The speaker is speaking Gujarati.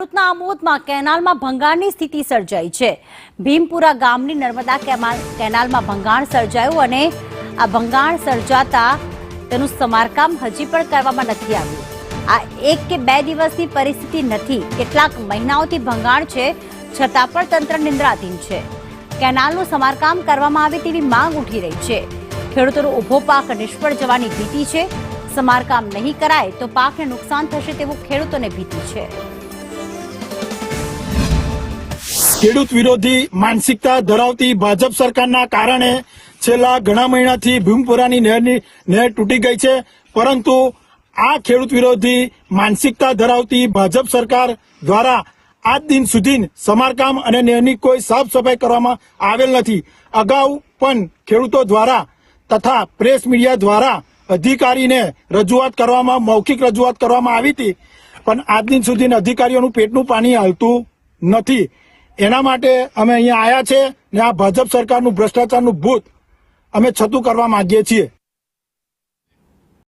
ભરૂચના આમોદમાં કેનાલમાં ભંગાણની સ્થિતિ સર્જાઈ છે। ભીમપુરા ગામની નર્મદા કેનાલમાં ભંગાણ સર્જાયું અને આ ભંગાણ સર્જાતા તેનું સમારકામ હજી પણ કરવામાં નથી આવ્યું। આ 1 કે 2 દિવસની પરિસ્થિતિ નથી, કેટલાક મહિનાઓથી ભંગાણ છે, છતાં પણ તંત્ર નિંદ્રાધીન છે। કેનાલનું સમારકામ કરવામાં આવે તેવી માંગ ઉઠી રહી છે। ખેડૂતોનો ઊભો પાક નિષ્ફળ જવાની ભીતિ છે। સમારકામ નહીં કરાય તો પાકને નુકસાન થશે તેવું ખેડૂતોને ભીતિ છે। ખેડૂત વિરોધી માનસિકતા ધરાવતી ભાજપ સરકારના કારણે છેલ્લા ઘણા મહિનાથી ભીમપુરાની નહેર તૂટી ગઈ છે, પરંતુ આ ખેડૂત વિરોધી માનસિકતા ધરાવતી ભાજપ સરકાર દ્વારા આજ દિન સુધી સમારકામ અને નહેરની કોઈ સાફ સફાઈ કરવામાં આવેલ નથી। અગાઉ પણ ખેડૂતો દ્વારા તથા પ્રેસ મીડિયા દ્વારા અધિકારીને રજૂઆત કરવામાં, મૌખિક રજૂઆત કરવામાં આવી હતી, પણ આજ દિન સુધી અધિકારીઓનું પેટનું પાણી હાલતું નથી। એના માટે અમે અહીંયા આવ્યા છે ને આ ભાજપ સરકારનું ભ્રષ્ટાચારનું ભૂત અમે છતું કરવા માંગીએ છીએ।